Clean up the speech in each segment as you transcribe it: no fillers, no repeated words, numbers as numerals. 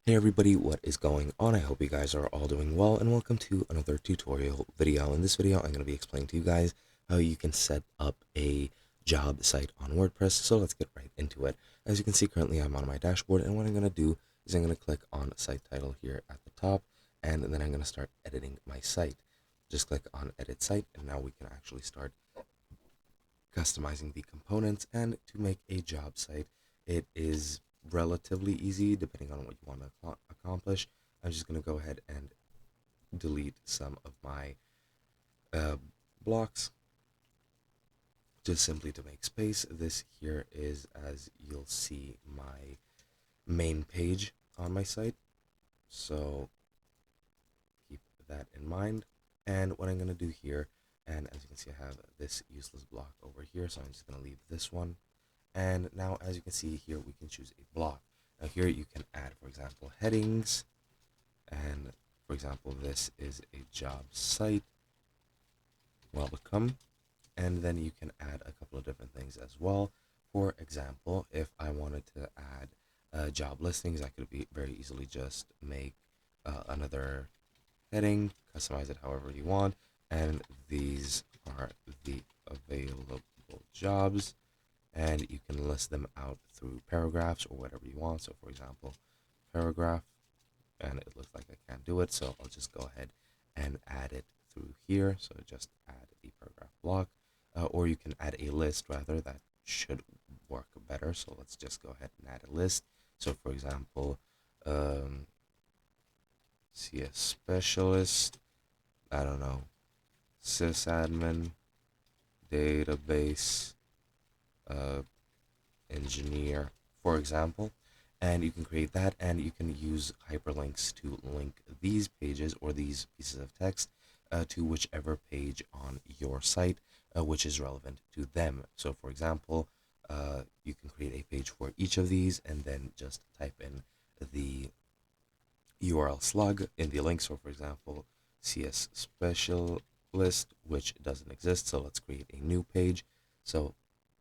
Hey everybody, what is going on? I hope you guys are all doing well and welcome to another tutorial video. In this video, I'm going to be explaining to you guys how you can set up a job site on WordPress. So let's get right into it. As you can see, currently I'm on my dashboard, and what I'm going to do is I'm going to click on site title here at the top, and then I'm going to start editing my site. Just click on edit site, and now we can actually start customizing the components. And to make a job site, it is relatively easy depending on what you want to accomplish. I'm just going to go ahead and delete some of my uh, blocks just simply to make space. This here is, as you'll see, my main page on my site, so keep that in mind. And what I'm going to do here, and as you can see, I have this useless block over here, so I'm just going to leave this one. And now, as you can see here, we can choose a block. Now here you can add, for example, headings, and for example, this is a job site, welcome. And then you can add a couple of different things as well. For example, if I wanted to add job listings, I could very easily just make another heading, customize it however you want, and these are the available jobs, and you can list them out through paragraphs or whatever you want. So for example, paragraph, and it looks like I can't do it, so I'll just go ahead and add it through here. So just add a paragraph block, or you can add a list rather. That should work better. So let's just go ahead and add a list. So for example, CS specialist, I don't know, sysadmin, database engineer, for example. And you can create that, and you can use hyperlinks to link these pages or these pieces of text to whichever page on your site which is relevant to them. So for example, you can create a page for each of these and then just type in the URL slug in the link. So for example, CS specialist, which doesn't exist, so let's create a new page. So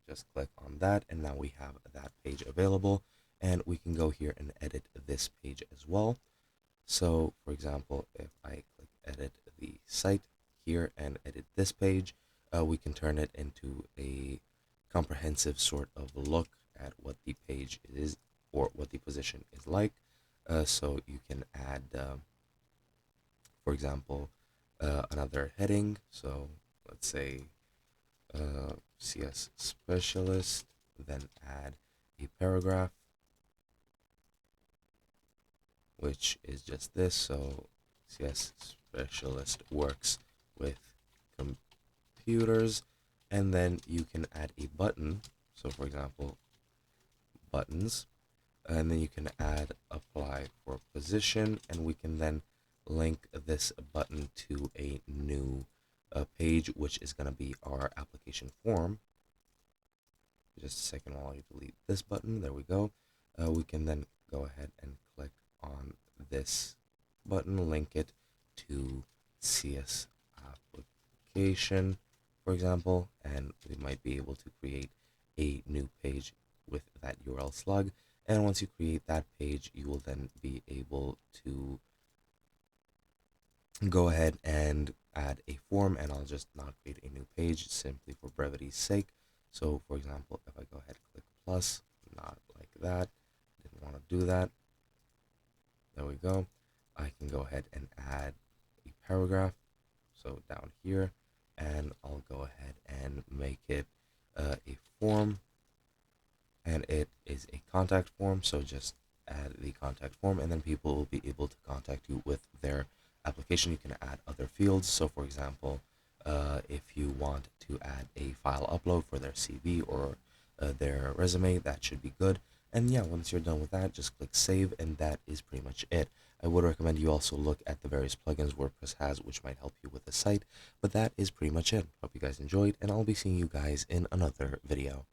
just click on that, and now we have that page available, and we can go here and edit this page as well. So for example, if I click edit the site here and edit this page, we can turn it into a comprehensive sort of look at what the page is or what the position is like. So you can add, for example, another heading. So let's say CS specialist, then add a paragraph, which is just this. So CS specialist works with computers, and then you can add a button. So for example, buttons, and then you can add apply for position, and we can then link this button to a new page, which is going to be our application form. Just a second while I delete this button. There we go. We can then go ahead and click on this button, link it to CS application, for example, and we might be able to create a new page with that URL slug. And once you create that page, you will then be able to go ahead and add a form, and I'll just not create a new page simply for brevity's sake. So for example, if I go ahead and click plus, not like that, didn't want to do that. There we go. I can go ahead and add a paragraph. So down here, and I'll go ahead and make it a form, and it is a contact form. So just add the contact form, and then people will be able to contact you with their application. You can add other fields. So for example, if you want to add a file upload for their CV or their resume, that should be good. And yeah, once you're done with that, just click save, and that is pretty much it. I would recommend you also look at the various plugins WordPress has, which might help you with the site, but that is pretty much it. Hope you guys enjoyed, and I'll be seeing you guys in another video.